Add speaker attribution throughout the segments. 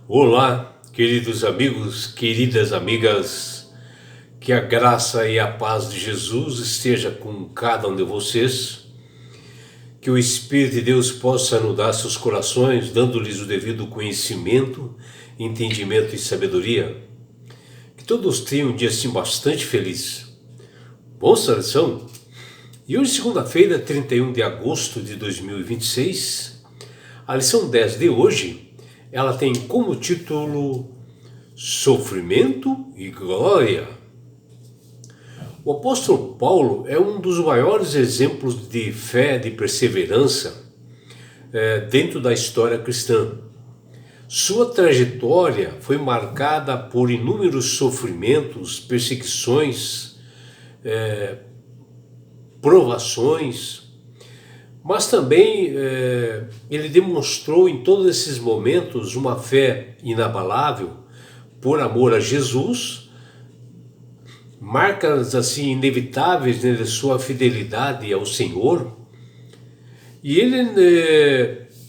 Speaker 1: Olá, queridos amigos, queridas amigas, que a graça e a paz de Jesus esteja com cada um de vocês, que o Espírito de Deus possa inundar seus corações, dando-lhes o devido conhecimento, entendimento e sabedoria, que todos tenham um dia assim bastante feliz. Bom, lição? E hoje, segunda-feira, 31 de agosto de 2026, a lição 10 de hoje, ela tem como título Sofrimento e Glória. O apóstolo Paulo é um dos maiores exemplos de fé, de perseverança dentro da história cristã. Sua trajetória foi marcada por inúmeros sofrimentos, perseguições, provações, mas também ele demonstrou em todos esses momentos uma fé inabalável por amor a Jesus, marcas assim inevitáveis, né, de sua fidelidade ao Senhor. E ele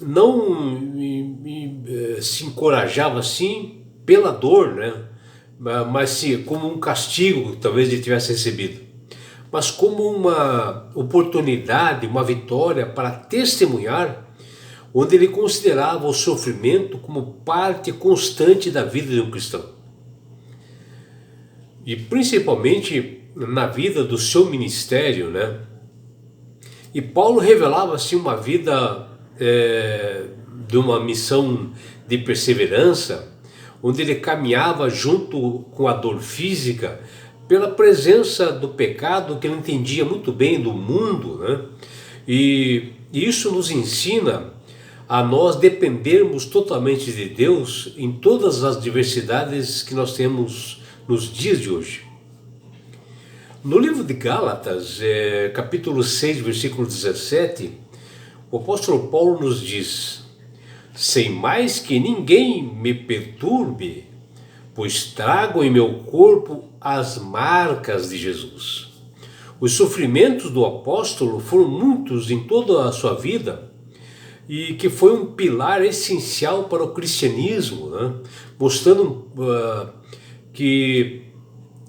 Speaker 1: não se encorajava assim pela dor, né, mas sim, como um castigo que talvez ele tivesse recebido, mas como uma oportunidade, uma vitória para testemunhar, onde ele considerava o sofrimento como parte constante da vida de um cristão. E principalmente na vida do seu ministério, né? E Paulo revelava assim uma vida de uma missão de perseverança, onde ele caminhava junto com a dor física, pela presença do pecado que ele entendia muito bem do mundo, né? E isso nos ensina a nós dependermos totalmente de Deus em todas as diversidades que nós temos nos dias de hoje. No livro de Gálatas, capítulo 6, versículo 17, o apóstolo Paulo nos diz: sem mais que ninguém me perturbe, pois trago em meu corpo as marcas de Jesus. Os sofrimentos do apóstolo foram muitos em toda a sua vida, e que foi um pilar essencial para o cristianismo, né? Mostrando que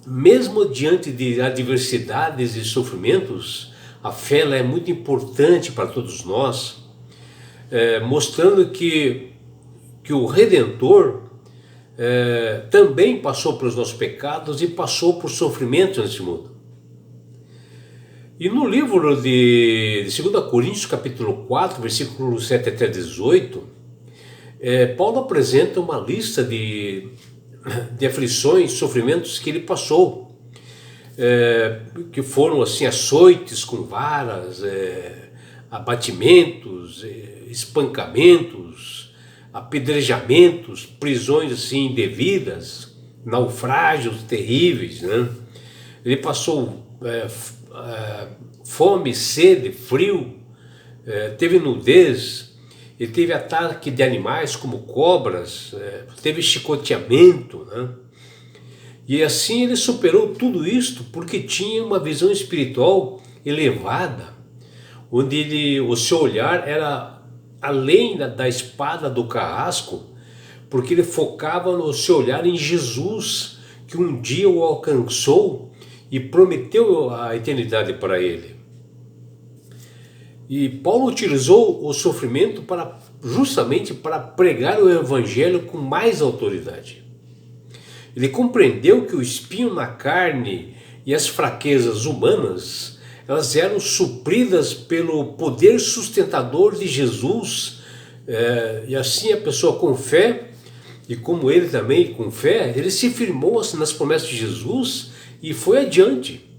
Speaker 1: mesmo diante de adversidades e sofrimentos, a fé ela é muito importante para todos nós, mostrando que o Redentor também passou pelos nossos pecados e passou por sofrimentos nesse mundo. E no livro de 2 Coríntios, capítulo 4, versículo 7 até 18, Paulo apresenta uma lista de aflições, sofrimentos que ele passou, que foram assim açoites com varas, abatimentos, espancamentos, apedrejamentos, prisões assim indevidas, naufrágios terríveis, né? Ele passou fome, sede, frio, teve nudez, ele teve ataque de animais como cobras, teve chicoteamento, né? E assim ele superou tudo isto porque tinha uma visão espiritual elevada, onde o seu olhar era além da espada do carrasco, porque ele focava no seu olhar em Jesus, que um dia o alcançou e prometeu a eternidade para ele. E Paulo utilizou o sofrimento justamente para pregar o evangelho com mais autoridade. Ele compreendeu que o espinho na carne e as fraquezas humanas, elas eram supridas pelo poder sustentador de Jesus, e assim a pessoa com fé, e como ele também com fé, ele se firmou assim, nas promessas de Jesus e foi adiante.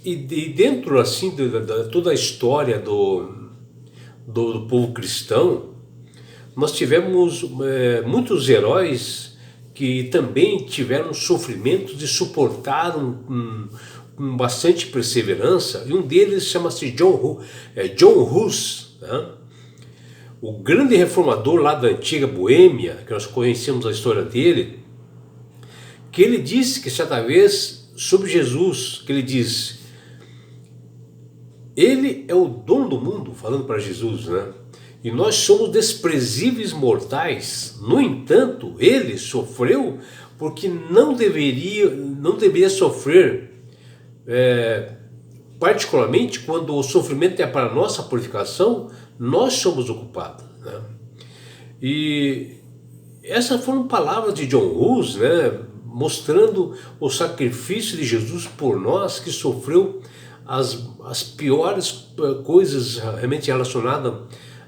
Speaker 1: E dentro assim de toda a história do povo cristão, nós tivemos muitos heróis que também tiveram sofrimentos e suportaram com bastante perseverança, e um deles chama-se John Hus, né? O grande reformador lá da antiga Boêmia, que nós conhecemos a história dele, que ele disse que certa vez sobre Jesus, que ele diz: ele é o dono do mundo, falando para Jesus, né? e nós somos desprezíveis mortais. No entanto, ele sofreu porque não deveria sofrer, particularmente quando o sofrimento é para a nossa purificação, nós somos o culpado, né? E essas foram palavras de John Hus, né, mostrando o sacrifício de Jesus por nós, que sofreu as piores coisas realmente relacionadas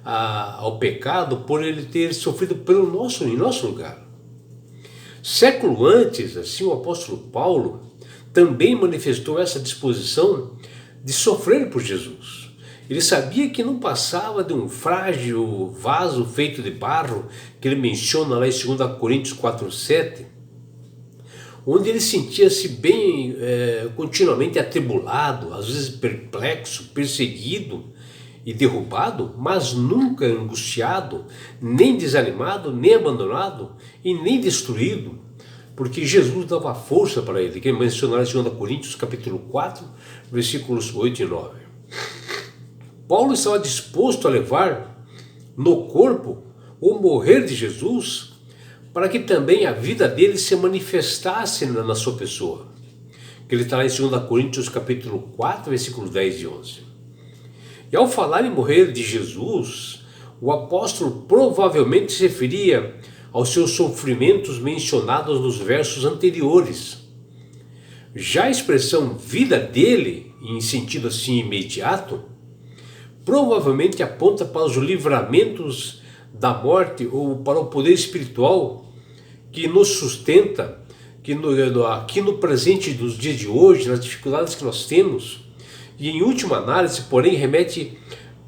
Speaker 1: ao pecado, por ele ter sofrido em nosso lugar. Século antes, assim, o apóstolo Paulo também manifestou essa disposição de sofrer por Jesus. Ele sabia que não passava de um frágil vaso feito de barro, que ele menciona lá em 2 Coríntios 4:7, onde ele sentia-se bem continuamente atribulado, às vezes perplexo, perseguido e derrubado, mas nunca angustiado, nem desanimado, nem abandonado e nem destruído, porque Jesus dava força para ele, que ele menciona lá em 2 Coríntios capítulo 4, versículos 8 e 9. Paulo estava disposto a levar no corpo o morrer de Jesus, para que também a vida dele se manifestasse na sua pessoa. Que ele está lá em 2 Coríntios capítulo 4, versículos 10 e 11. E ao falar em morrer de Jesus, o apóstolo provavelmente se referia aos seus sofrimentos mencionados nos versos anteriores. Já a expressão vida dele, em sentido assim imediato, provavelmente aponta para os livramentos da morte ou para o poder espiritual que nos sustenta, que aqui no presente dos dias de hoje, nas dificuldades que nós temos, e em última análise, porém, remete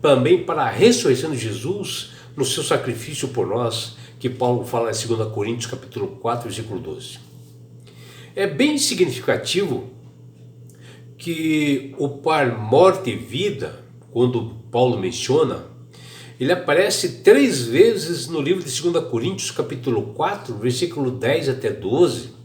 Speaker 1: também para a ressurreição de Jesus no seu sacrifício por nós, que Paulo fala em 2 Coríntios capítulo 4, versículo 12. É bem significativo que o par morte e vida, quando Paulo menciona, ele aparece 3 vezes no livro de 2 Coríntios capítulo 4, versículo 10 até 12.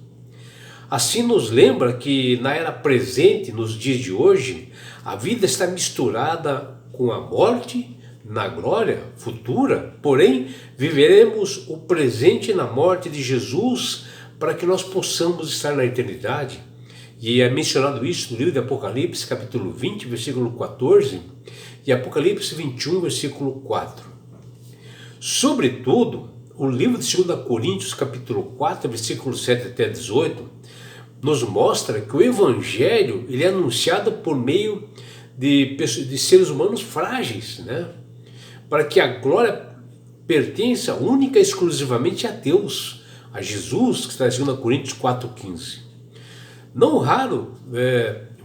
Speaker 1: Assim nos lembra que na era presente, nos dias de hoje, a vida está misturada com a morte na glória futura, porém viveremos o presente na morte de Jesus para que nós possamos estar na eternidade. E é mencionado isso no livro de Apocalipse, capítulo 20, versículo 14, e Apocalipse 21, versículo 4. Sobretudo, o livro de 2 Coríntios, capítulo 4, versículo 7 até 18, nos mostra que o Evangelho ele é anunciado por meio de seres humanos frágeis, né? Para que a glória pertença única e exclusivamente a Deus, a Jesus, que está em 2 Coríntios 4,15. Não raro,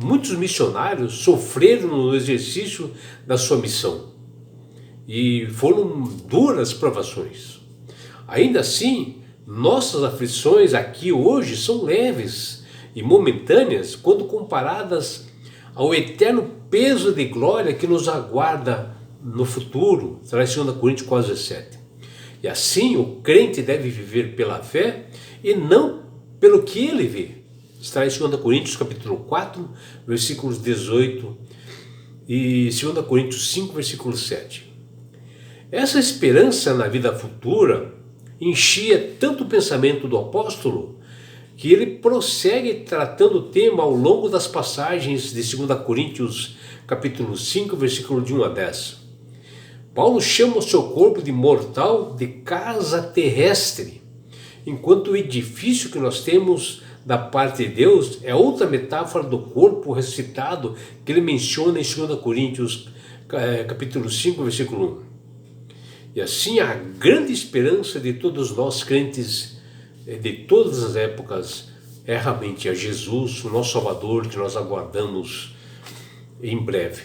Speaker 1: muitos missionários sofreram no exercício da sua missão e foram duras provações. Ainda assim, nossas aflições aqui hoje são leves e momentâneas quando comparadas ao eterno peso de glória que nos aguarda no futuro, está em 2 Coríntios 4,17. E assim o crente deve viver pela fé e não pelo que ele vê. Está em 2 Coríntios capítulo 4, versículos 18 e 2 Coríntios 5, versículo 7. Essa esperança na vida futura enchia tanto o pensamento do apóstolo que ele prossegue tratando o tema ao longo das passagens de 2 Coríntios capítulo 5, versículo de 1 a 10. Paulo chama o seu corpo de mortal de casa terrestre, enquanto o edifício que nós temos da parte de Deus é outra metáfora do corpo ressuscitado que ele menciona em 2 Coríntios capítulo 5, versículo 1. E assim a grande esperança de todos nós crentes de todas as épocas é realmente a Jesus, o nosso Salvador, que nós aguardamos em breve.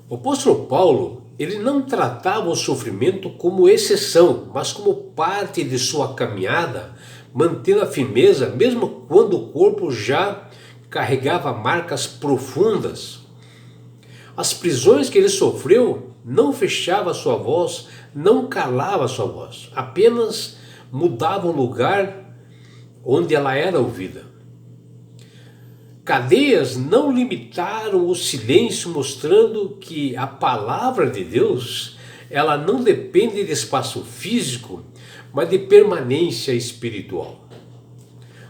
Speaker 1: O apóstolo Paulo, ele não tratava o sofrimento como exceção, mas como parte de sua caminhada, mantendo a firmeza mesmo quando o corpo já carregava marcas profundas. As prisões que ele sofreu não fechava a sua voz, não calava a sua voz, apenas mudava o lugar onde ela era ouvida. cadeias não limitaram o silêncio, mostrando que a palavra de Deus, ela não depende de espaço físico, mas de permanência espiritual.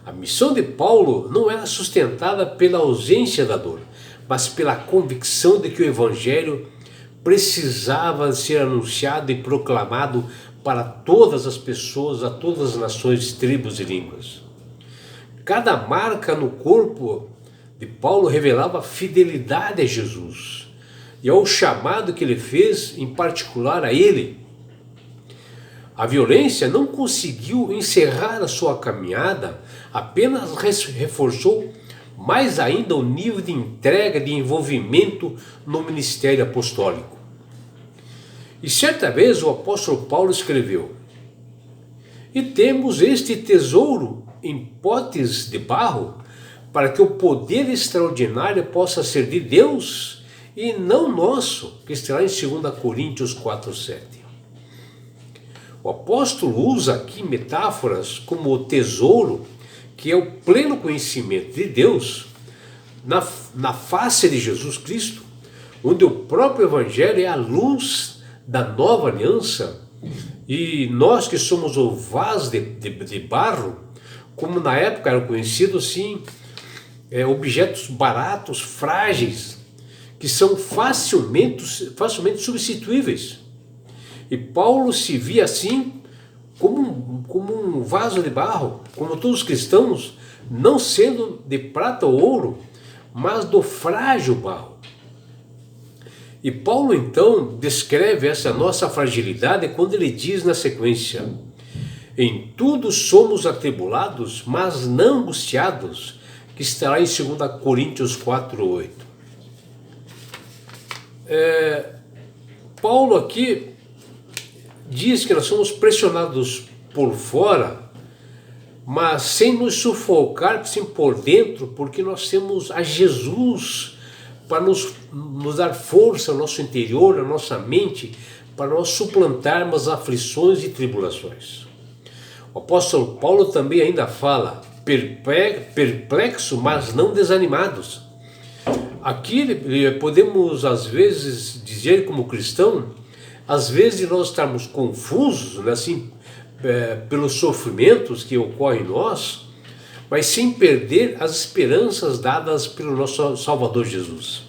Speaker 1: A missão de Paulo não era sustentada pela ausência da dor, mas pela convicção de que o Evangelho precisava ser anunciado e proclamado para todas as pessoas, a todas as nações, tribos e línguas. Cada marca no corpo de Paulo revelava fidelidade a Jesus e ao chamado que ele fez, em particular a ele. A violência não conseguiu encerrar a sua caminhada, apenas reforçou mais ainda o nível de entrega, de envolvimento no ministério apostólico. E certa vez o apóstolo Paulo escreveu: "E temos este tesouro em potes de barro, para que o poder extraordinário possa ser de Deus e não nosso", que está lá em 2 Coríntios 4:7. O apóstolo usa aqui metáforas como o tesouro, que é o pleno conhecimento de Deus, na face de Jesus Cristo, onde o próprio Evangelho é a luz da nova aliança, e nós que somos o vaso de barro, como na época eram conhecidos assim, objetos baratos, frágeis, que são facilmente substituíveis. E Paulo se via assim como um vaso de barro, como todos os cristãos, não sendo de prata ou ouro, mas do frágil barro. E Paulo então descreve essa nossa fragilidade quando ele diz na sequência: "Em tudo somos atribulados, mas não angustiados", que estará em 2 Coríntios 4:8. Paulo aqui diz que nós somos pressionados por fora, mas sem nos sufocar, sim, por dentro, porque nós temos a Jesus para nos dar força ao nosso interior, à nossa mente, para nós suplantarmos aflições e tribulações. O apóstolo Paulo também ainda fala: perplexo, mas não desanimados. Aqui podemos às vezes dizer, como cristão, às vezes nós estamos confusos, né, assim, pelos sofrimentos que ocorrem em nós, mas sem perder as esperanças dadas pelo nosso Salvador Jesus.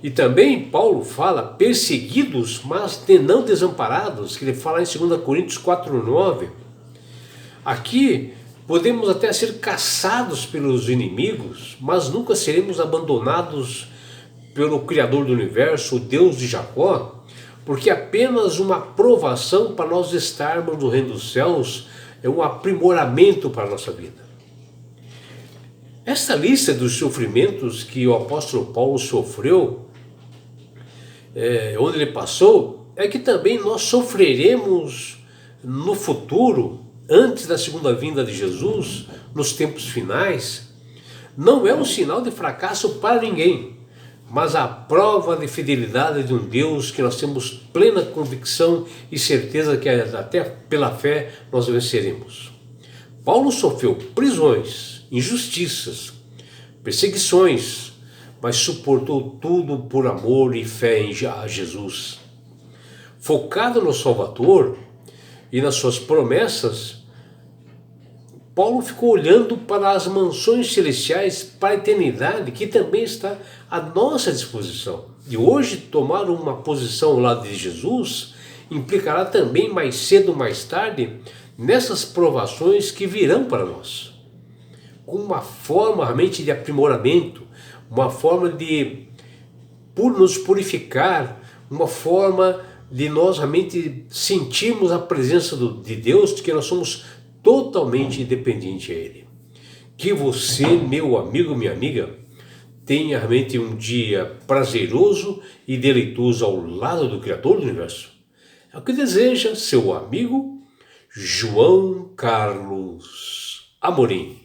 Speaker 1: E também Paulo fala perseguidos, mas não desamparados, que ele fala em 2 Coríntios 4:9. Aqui podemos até ser caçados pelos inimigos, mas nunca seremos abandonados pelo Criador do Universo, o Deus de Jacó, porque apenas uma provação para nós estarmos no reino dos céus, é um aprimoramento para a nossa vida. Esta lista dos sofrimentos que o apóstolo Paulo sofreu, onde ele passou, é que também nós sofreremos no futuro, antes da segunda vinda de Jesus, nos tempos finais. Não é um sinal de fracasso para ninguém, mas a prova de fidelidade de um Deus que nós temos plena convicção e certeza que até pela fé nós venceremos. Paulo sofreu prisões, injustiças, perseguições, mas suportou tudo por amor e fé em Jesus. Focado no Salvador e nas suas promessas, Paulo ficou olhando para as mansões celestiais, para a eternidade, que também está à nossa disposição. E hoje tomar uma posição ao lado de Jesus implicará também mais cedo ou mais tarde nessas provações que virão para nós, com uma forma realmente de aprimoramento, uma forma de nos purificar, uma forma de nós realmente sentirmos a presença de Deus, de que nós somos totalmente dependente a Ele. Que você, meu amigo, minha amiga, tenha realmente um dia prazeroso e deleitoso ao lado do Criador do Universo. É o que deseja seu amigo João Carlos Amorim.